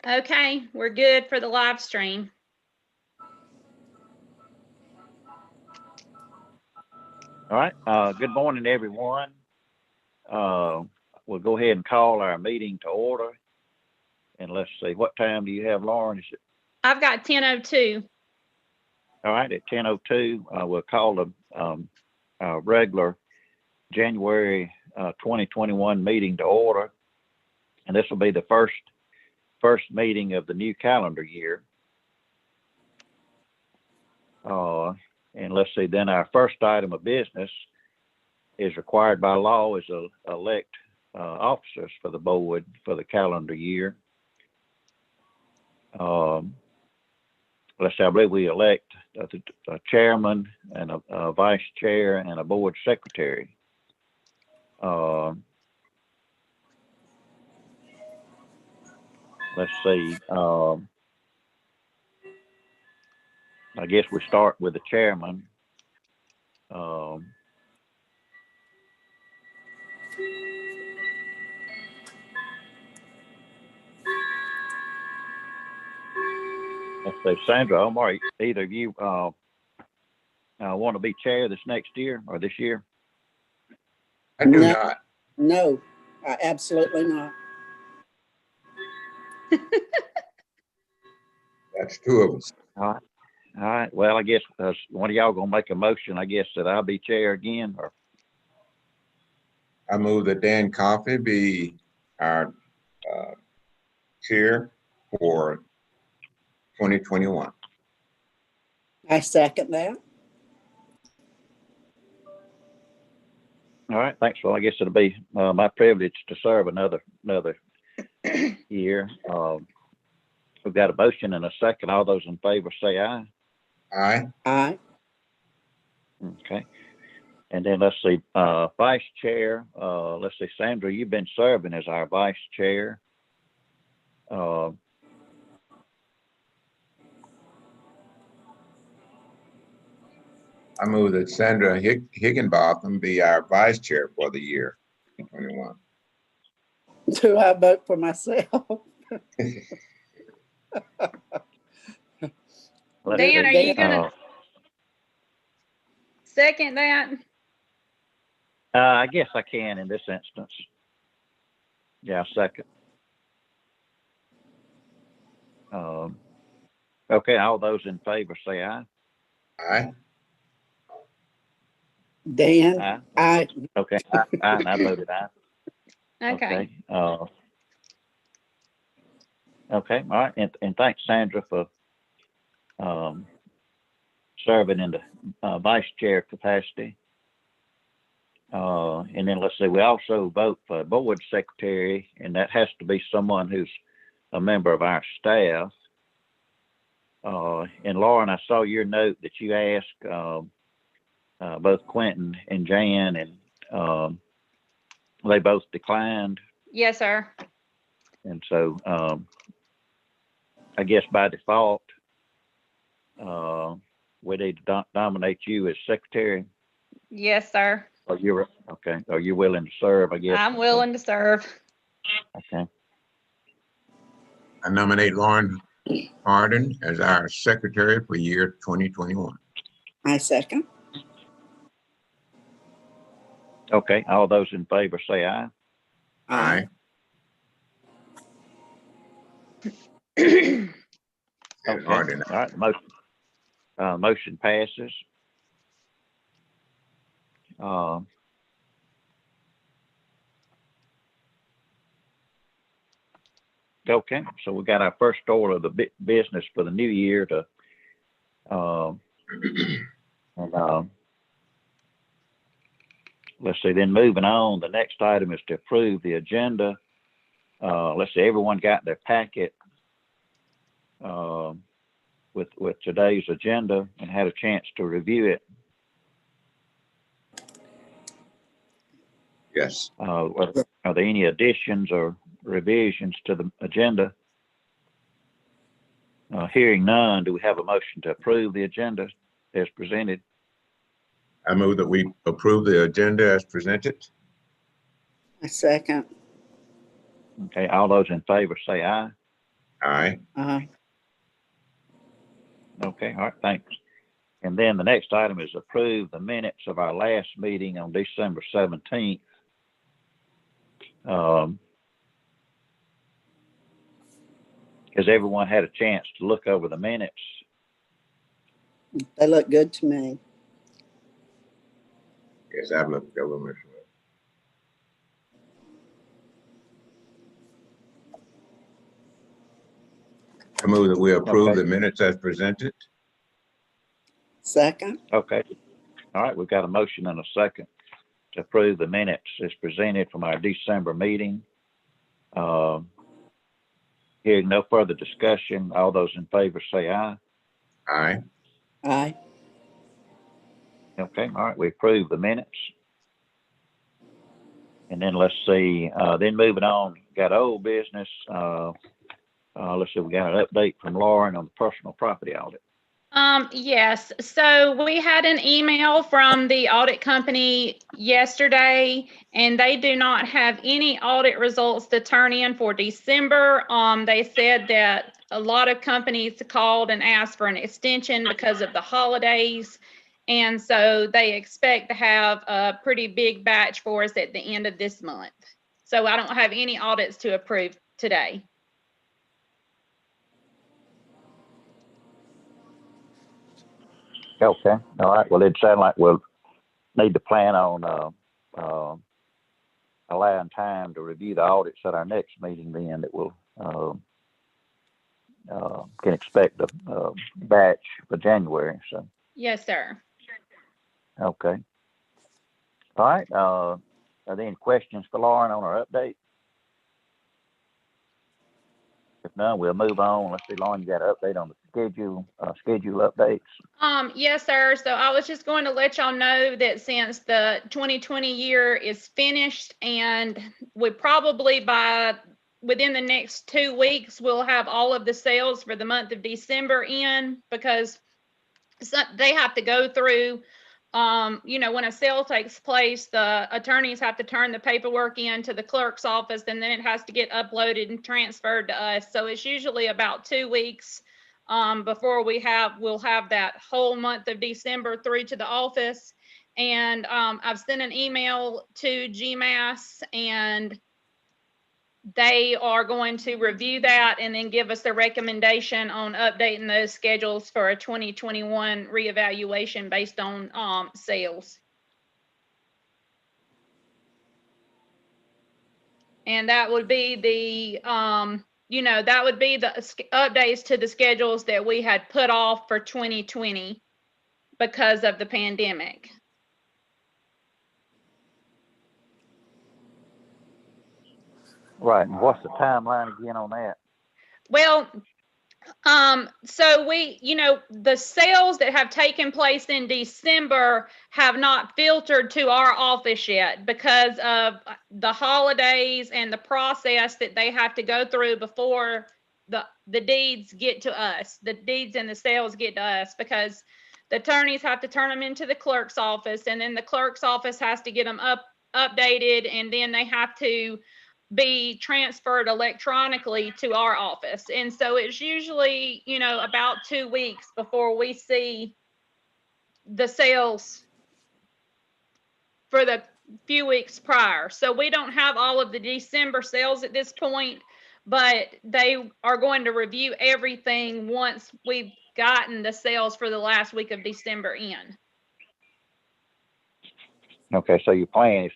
Okay, we're good for the live stream. All right. Good morning, everyone. We'll go ahead and call our meeting to order. And let's see, what time do you have, Lauren? Is it? I've got 10:02. All right, at 10:02, we'll call the regular January 2021 meeting to order. And this will be the first meeting of the new calendar year. And let's see, then our first item of business is required by law is to elect officers for the board for the calendar year. Let's say, I believe we elect a chairman and a vice chair and a board secretary. Let's see. I guess we start with the chairman. Let's say, Sandra, Omar, either of you want to be chair this next year or this year? I do not. No, absolutely not. That's two of us. All right. Well, I guess one of y'all gonna make a motion, I guess, that I'll be chair again, or I move that Dan Coffey be our chair for 2021. I second that. all right, thanks. Well, I guess it'll be my privilege to serve another year. We've got a motion and a second. All those in favor say aye. Aye. Aye. Okay. And then let's see, vice chair. Let's see, Sandra, you've been serving as our vice chair. I move that Sandra Higginbotham be our vice chair for the year 2021. Do I vote for myself? Dan, are you gonna second that? I guess I can in this instance. Yeah, second. Okay, all those in favor say aye. Aye. Dan? Aye. Aye. Okay, aye, and I voted aye. Okay. Okay, all right, and thanks, Sandra, for serving in the vice chair capacity. And then let's see, we also vote for board secretary, and that has to be someone who's a member of our staff. And Lauren, I saw your note that you asked both Quentin and Jan, and they both declined. Yes, sir. And so I guess by default, we need to nominate you as secretary. Yes, sir. Are you okay? Are you willing to serve? I guess I'm willing to serve. Okay. I nominate Lauren Hardin as our secretary for year 2021. I second. Okay. All those in favor say aye. Aye. Okay. Hardin. All right. Motion passes. Okay, so we got our first order of the business for the new year to, let's see, then moving on, the next item is to approve the agenda. Let's see, everyone got their packet with today's agenda and had a chance to review it. Yes. Are there any additions or revisions to the agenda? Hearing none, do we have a motion to approve the agenda as presented? I move that we approve the agenda as presented. I second. Okay, all those in favor say aye. Aye. Aye. Okay, all right, thanks. And then the next item is approve the minutes of our last meeting on December 17th. Has everyone had a chance to look over the minutes? They look good to me. Yes, I've looked over them as well. I move that we approve Okay. the minutes as presented. Second. Okay, all right, we've got a motion and a second to approve the minutes as presented from our December meeting. Hearing no further discussion, all those in favor say aye. Aye. Aye. Okay, all right, we approve the minutes. And then let's see, then moving on, got old business. Let's see, we got an update from Lauren on the personal property audit. Yes, so we had an email from the audit company yesterday, and they do not have any audit results to turn in for December. They said that a lot of companies called and asked for an extension because of the holidays. And so they expect to have a pretty big batch for us at the end of this month. So I don't have any audits to approve today. Okay, all right, well, it sounds like we'll need to plan on, allowing time to review the audits at our next meeting then that we'll, can expect a batch for January, so, Yes, sir. okay. All right, are there any questions for Lauren on our update? If none, we'll move on. Let's see, Lauren, you got an update on the schedule updates? Yes, sir. So I was just going to let y'all know that since the 2020 year is finished, and we probably within the next 2 weeks, we'll have all of the sales for the month of December in, because they have to go through, when a sale takes place, the attorneys have to turn the paperwork in to the clerk's office, and then it has to get uploaded and transferred to us. So it's usually about 2 weeks before we'll have that whole month of December through to the office. And I've sent an email to GMAS, and they are going to review that and then give us a recommendation on updating those schedules for a 2021 reevaluation based on sales. And that would be the updates to the schedules that we had put off for 2020 because of the pandemic. Right, and what's the timeline again on that? Well, so the sales that have taken place in December have not filtered to our office yet because of the holidays and the process that they have to go through before the deeds get to us. The deeds and the sales get to us, because the attorneys have to turn them into the clerk's office, and then the clerk's office has to get them updated, and then they have to be transferred electronically to our office. And so it's usually, about 2 weeks before we see the sales for the few weeks prior. So we don't have all of the December sales at this point, but they are going to review everything once we've gotten the sales for the last week of December in. Okay, so your plan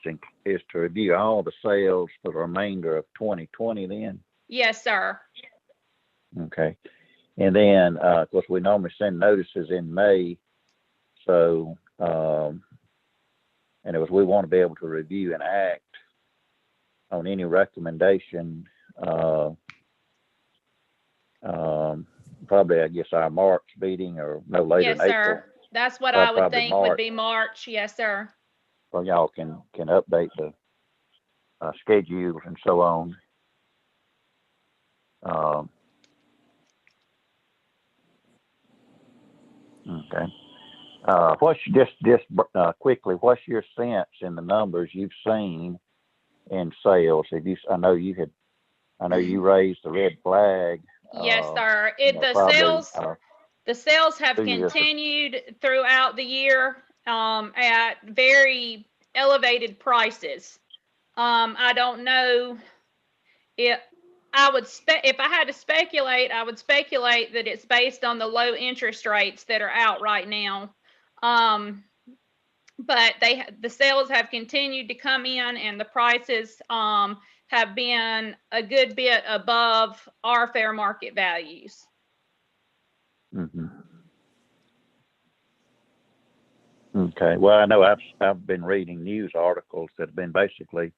is to review all the sales for the remainder of 2020 then? Yes, sir. Okay. And then, of course, we normally send notices in May. So, and we want to be able to review and act on any recommendation, probably, I guess, our March meeting or no later Yes, in April. sir. That's what I would Probably think March. would be March. Yes, sir. So y'all can update the schedules and so on. Okay. Quickly, what's your sense in the numbers you've seen in sales? I know you raised the red flag Yes, uh, sir. you know, probably, The sales have 2 years. continued throughout the year at very elevated prices. I don't know if if I had to speculate, I would speculate that it's based on the low interest rates that are out right now. But the sales have continued to come in, and the prices have been a good bit above our fair market values. Mhm. Okay. Well, I know I've been reading news articles that have been basically,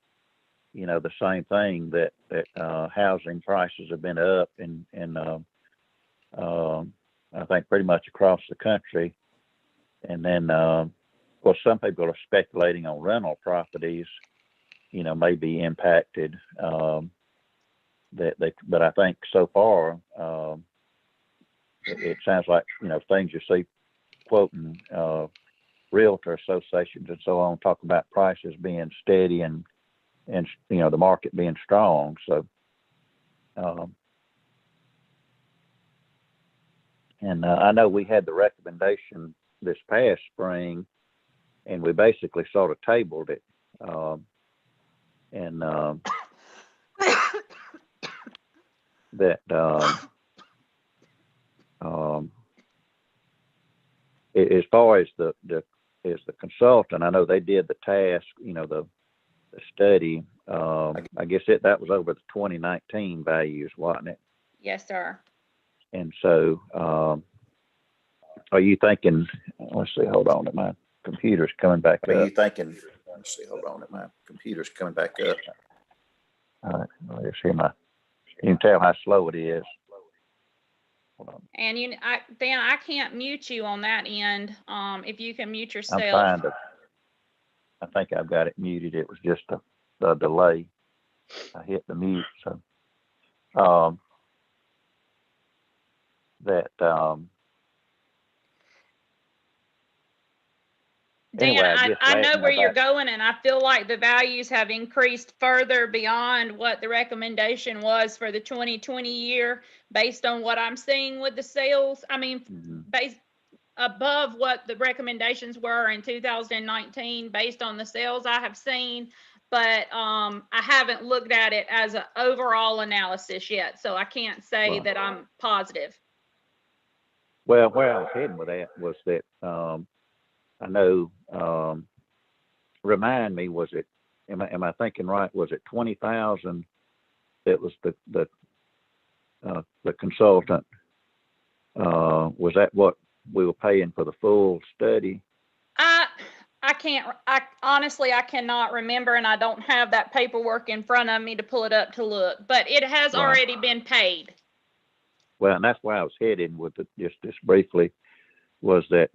you know, the same thing, that housing prices have been up and I think pretty much across the country. And then, of course, some people are speculating on rental properties, you know, may be impacted. But I think so far, it sounds like, you know, things you see quoting realtor associations and so on talk about prices being steady and you know, the market being strong. So I know we had the recommendation this past spring, and we basically sort of tabled it, and that as far as the consultant, I know they did the task, you know, the study. I guess that was over the 2019 values, wasn't it? Yes, sir. And so, are you thinking? Let's see. Hold on, my computer's coming back up. Are you thinking? Let's see. Hold on, my computer's coming back up. All right. Let's see my. You can tell how slow it is. Hold on. And Dan, I can't mute you on that end. If you can mute yourself. I'm trying to. I think I've got it muted. It was just a delay. I hit the mute. So, Dan, anyway, I know where you're going, and I feel like the values have increased further beyond what the recommendation was for the 2020 year, based on what I'm seeing with the sales. I mean, based above what the recommendations were in 2019, based on the sales I have seen. But I haven't looked at it as an overall analysis yet, so I can't say that I'm positive. Well, where I was heading with that was that I know. Remind me, was it? Am I thinking right? Was it 20,000? That was the consultant. Was that what we were paying for the full study? I can't. Honestly, I cannot remember, and I don't have that paperwork in front of me to pull it up to look. But it has already been paid. Well, and that's where I was headed with it, just briefly. Was that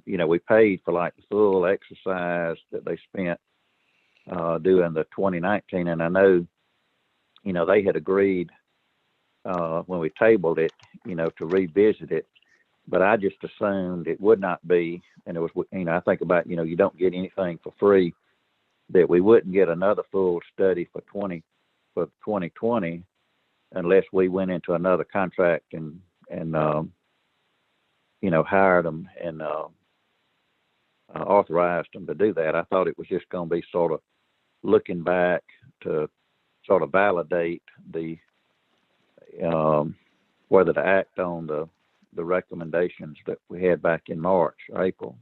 you know, we paid for like the full exercise that they spent doing the 2019, and I know, you know, they had agreed when we tabled it, you know, to revisit it, but I just assumed it would not be, and it was, you know, I think about, you know, you don't get anything for free, that we wouldn't get another full study for 2020 unless we went into another contract and you know, hired them and authorized them to do that. I thought it was just going to be sort of looking back to sort of validate the whether to act on the recommendations that we had back in March or April.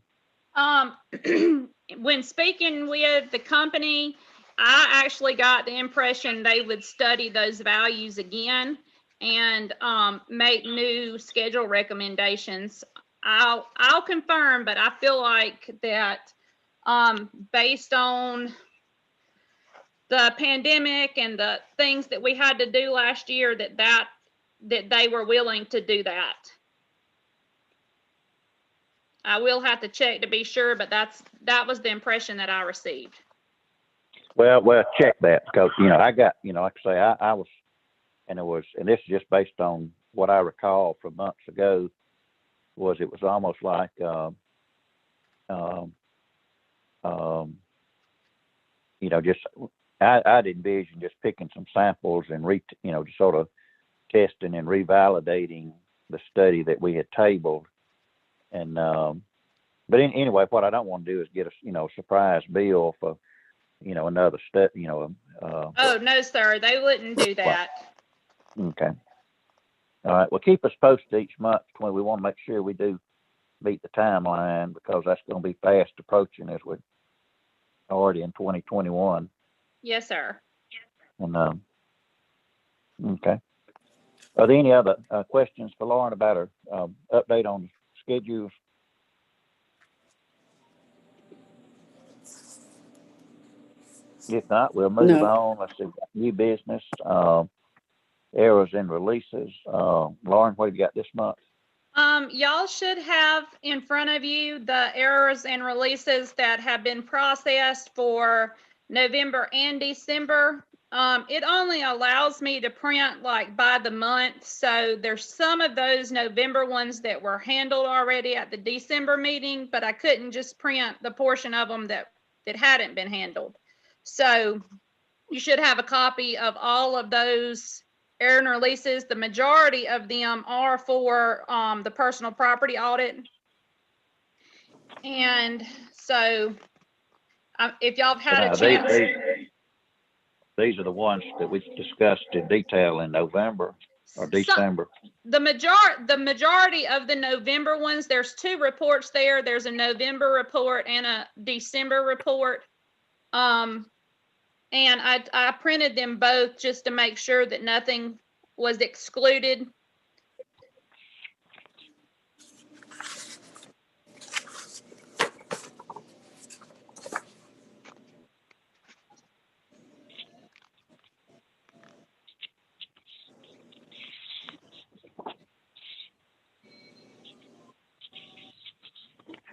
When speaking with the company, I actually got the impression they would study those values again and make new schedule recommendations. I'll confirm, but I feel like that based on the pandemic and the things that we had to do last year, that they were willing to do that. I will have to check to be sure, but that was the impression that I received. Well, check that, because, you know, I got, you know, like I say, I was, and this is just based on what I recall from months ago, was it was almost like, you know, just, I'd envision just picking some samples and, you know, just sort of testing and revalidating the study that we had tabled. And, but anyway, what I don't want to do is get a, surprise bill for, another study, Oh, no, sir, they wouldn't do that. okay. All right. Well, keep us posted each month. We want to make sure we do meet the timeline, because that's going to be fast approaching as we're already in 2021. Yes, sir. And, okay. Are there any other questions for Lauren about her update on schedules? If not, we'll move No. on. Let's see, new business, errors and releases. Lauren, what have you got this month? Y'all should have in front of you the errors and releases that have been processed for November and December. It only allows me to print like by the month. So there's some of those November ones that were handled already at the December meeting, but I couldn't just print the portion of them that hadn't been handled. So you should have a copy of all of those error and releases. The majority of them are for the personal property audit. And so if y'all have had a chance. These are the ones that we discussed in detail in November or December. The majority of the November ones, there's two reports there. There's a November report and a December report. And I printed them both just to make sure that nothing was excluded.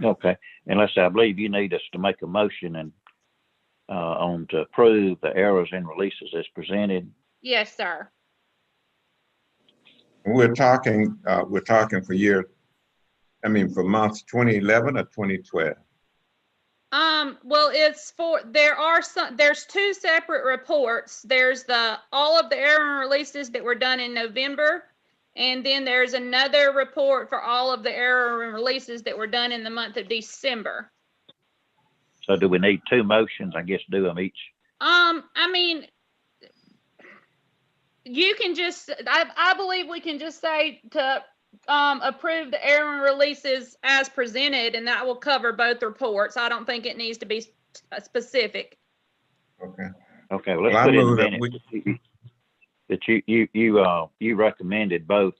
Okay. And I believe you need us to make a motion and on to approve the errors and releases as presented. Yes, sir. We're talking for for months 2011 or 2012? Well, there's two separate reports. There's all of the error and releases that were done in November. And then there's another report for all of the error and releases that were done in the month of December. So do we need two motions? I guess do them each. You can just, I believe we can just say to approve the error and releases as presented, and that will cover both reports. I don't think it needs to be specific. Okay. Okay. Well, let's put in a minute that you recommended both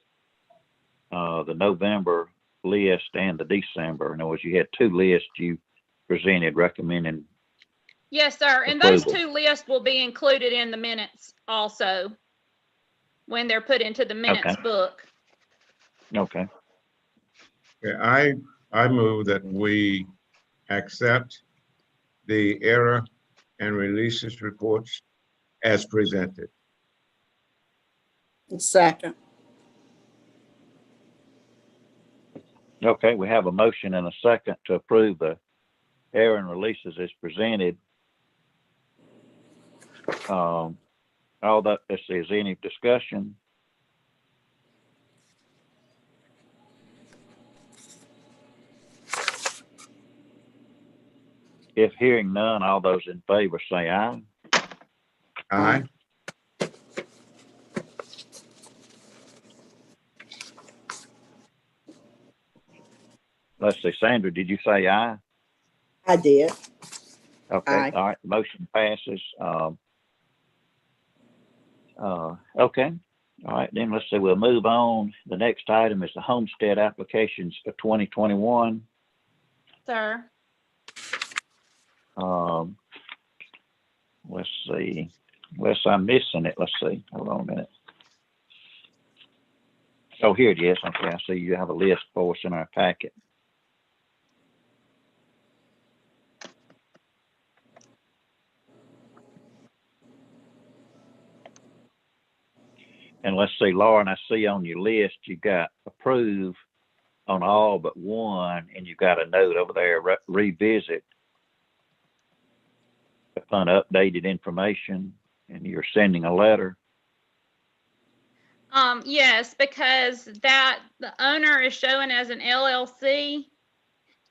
the November list and the December. In other words, you had two lists you presented recommending. Yes, sir. And those two lists will be included in the minutes also when they're put into the minutes book. Okay. Yeah, I move that we accept the error and releases reports as presented. Second. Okay, we have a motion and a second to approve the error and releases as presented. All that, let's see, is any discussion? If hearing none, all those in favor say aye. Aye. Let's see, Sandra, did you say aye? I did. Okay, Aye. all right, the motion passes. Okay, all right, then let's see, we'll move on. The next item is the homestead applications for 2021. Sir. Let's see, unless I'm missing it, let's see, hold on a minute. Oh, here it is. Okay, I see you have a list for us in our packet. And let's see, Lauren, I see on your list, you got approve on all but one, and you got a note over there, revisit upon updated information, and you're sending a letter. Yes, because the owner is showing as an LLC.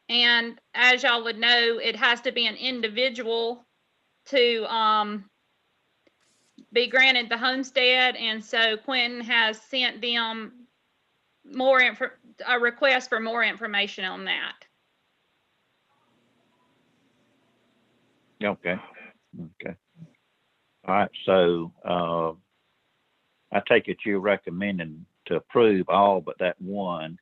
And as y'all would know, it has to be an individual to, be granted the homestead. And so Quentin has sent them a request for more information on that. Okay, okay. All right, so, I take it you're recommending to approve all but that one.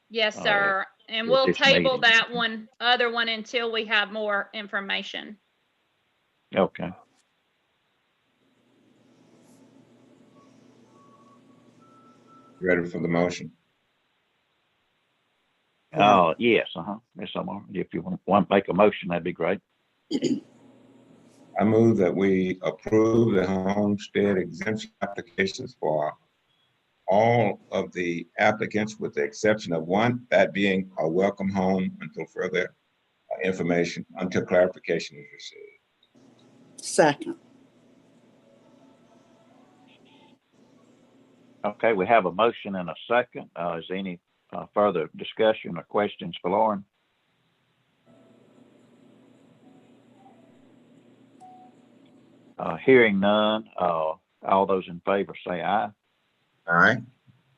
Yes, Uh, sir. And at we'll this table meeting. that other one until we have more information. Okay, Ready for the motion? yes, Ms. Omar, if you want to make a motion, that'd be great. I move that we approve the homestead exemption applications for all of the applicants with the exception of one, that being a welcome home until further information, until clarification is received. Second. Okay, we have a motion and a second. Is there any further discussion or questions for Lauren? Hearing none, all those in favor say aye. All right,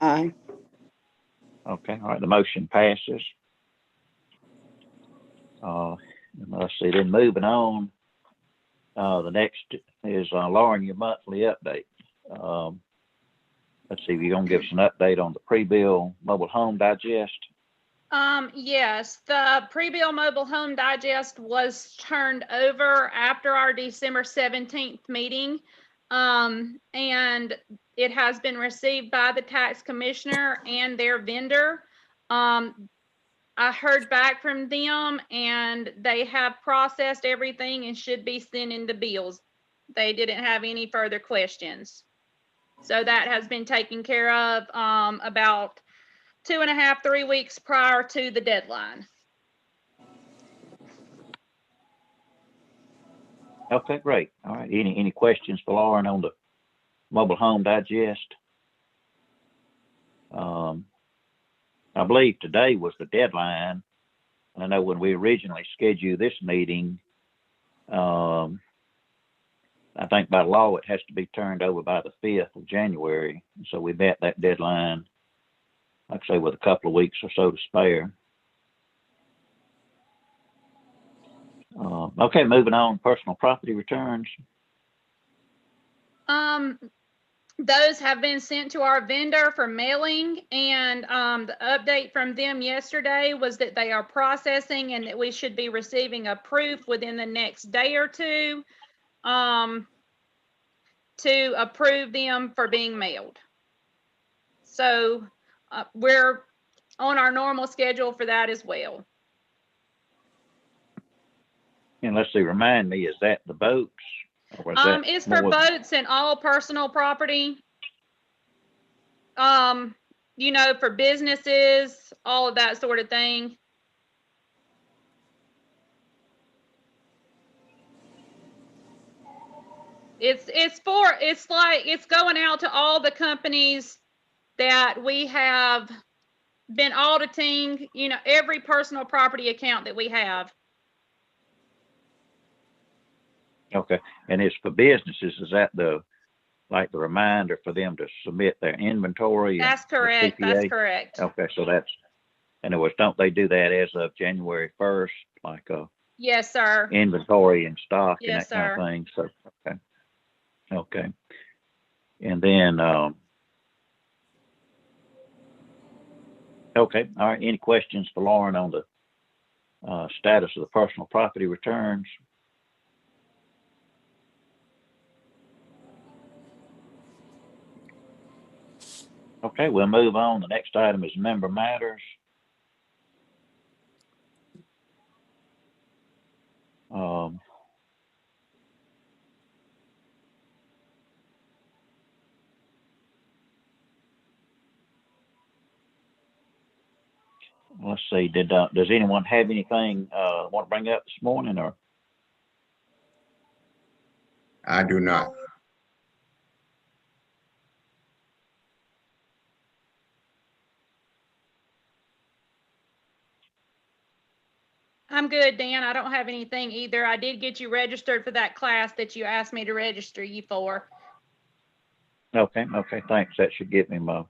Aye. Okay, all right, the motion passes. Let's see, then moving on, the next is Lauren, your monthly update. Let's see, you're gonna give us an update on the pre-bill mobile home digest. Yes, the pre-bill mobile home digest was turned over after our December 17th meeting. And it has been received by the tax commissioner and their vendor. I heard back from them and they have processed everything and should be sending the bills. They didn't have any further questions. So that has been taken care of, about 2.5, 3 weeks prior to the deadline. Okay, great. All right, any questions for Lauren on the mobile home digest? I believe today was the deadline. I know when we originally scheduled this meeting, I think by law, it has to be turned over by the 5th of January. So we met that deadline, like I say, with a couple of weeks or so to spare. Okay, moving on, personal property returns. Those have been sent to our vendor for mailing, and the update from them yesterday was that they are processing and that we should be receiving a proof within the next day or two to approve them for being mailed. So we're on our normal schedule for that as well. And let's see, remind me, is that the boats? Or was that It's for more- boats and all personal property. For businesses, all of that sort of thing. It's going out to all the companies that we have been auditing, every personal property account that we have. Okay, and it's for businesses, is that the reminder for them to submit their inventory? That's and the correct. CPA? That's correct. Okay, so that's, in other words, don't they do that as of January 1st, like Yes, sir. inventory and stock and Yes, that kind sir. of thing? So, okay. And then, okay, all right, any questions for Lauren on the status of the personal property returns? Okay, we'll move on. The next item is member matters. Let's see, does anyone have anything want to bring up this morning, or? I do not. I'm good, Dan. I don't have anything either. I did get you registered for that class that you asked me to register you for. Okay, thanks. That should get me my,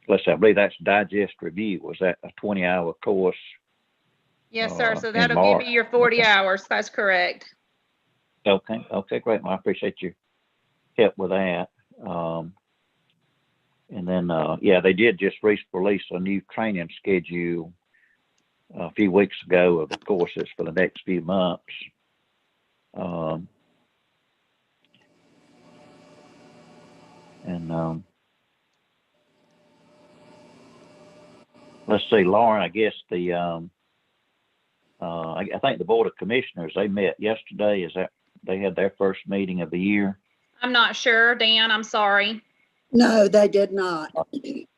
let's see, I believe that's Digest Review. Was that a 20-hour course? Yes, sir. So in that'll give March? you your 40 hours. That's correct. Okay, great. Well, I appreciate your help with that. And then, yeah, they did just release a new training schedule a few weeks ago of the courses for the next few months. Let's see, Lauren, I guess I think the Board of Commissioners, they met yesterday. Is that, they had their first meeting of the year? I'm not sure, Dan. I'm sorry. No, they did not. No, they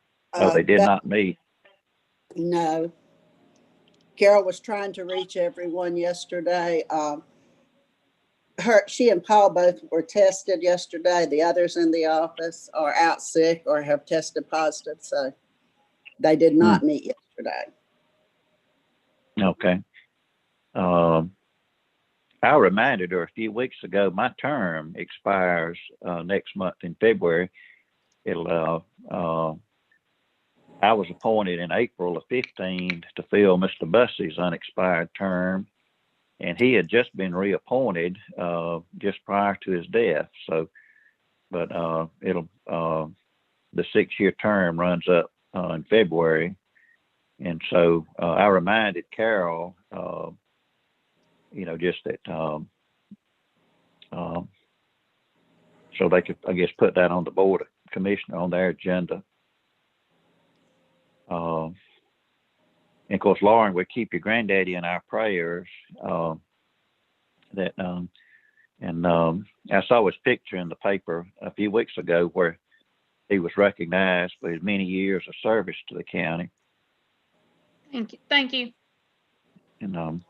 did That- not meet. No. Carol was trying to reach everyone yesterday. She and Paul both were tested yesterday. The others in the office are out sick or have tested positive, so they did not meet yesterday. Okay. I reminded her a few weeks ago, my term expires next month in February. I was appointed in April of 15 to fill Mr. Bussey's unexpired term, and he had just been reappointed just prior to his death. So, but the 6-year term runs up in February, and so I reminded Carol, just that so they could, I guess, put that on the Board of Commissioner on their agenda. And of course, Lauren, we keep your granddaddy in our prayers. I saw his picture in the paper a few weeks ago where he was recognized for his many years of service to the county. Thank you. Thank you. And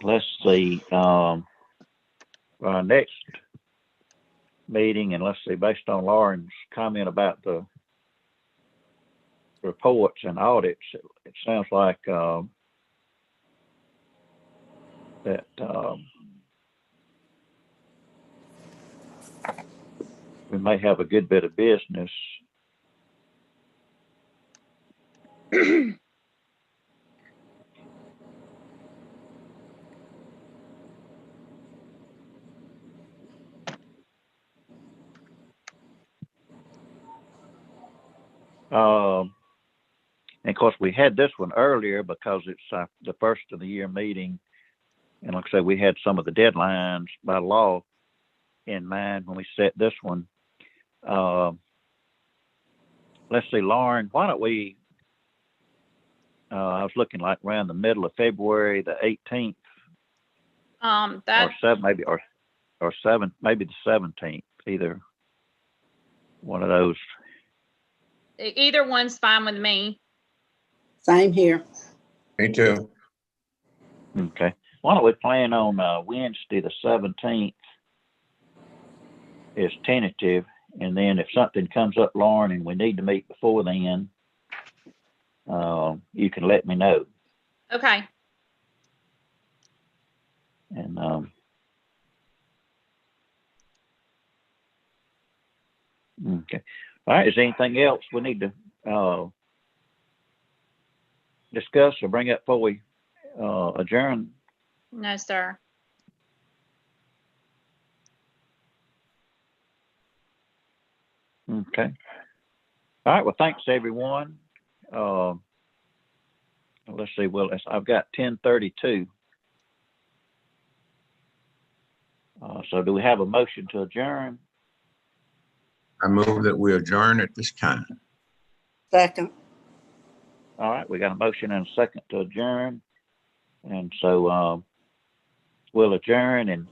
let's see, our next meeting, and let's see, based on Lauren's comment about the reports and audits, it sounds like that we may have a good bit of business. And of course, we had this one earlier because it's the first of the year meeting. And like I said, we had some of the deadlines by law in mind when we set this one. Let's see, Lauren, why don't we, I was looking like around the middle of February, the 18th, That or 7, maybe, or 7, maybe the 17th, either one of those. either one's fine with me. Same here. Me too. Okay. Why don't we plan on Wednesday, the 17th is tentative. And then if something comes up, Lauren, and we need to meet before then, you can let me know. Okay. And okay. All right. Is there anything else we need to discuss or bring up before we adjourn? No, sir. Okay. All right. Well, thanks everyone. Let's see. Well, I've got 10:32. So do we have a motion to adjourn? I move that we adjourn at this time. Second. All right. We got a motion and a second to adjourn. And so we'll adjourn, and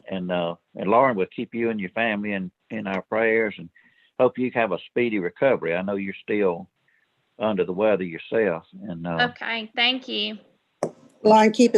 Lauren, we'll keep you and your family in our prayers, and hope you have a speedy recovery. I know you're still under the weather yourself. And Okay. Thank you. Lauren, keep us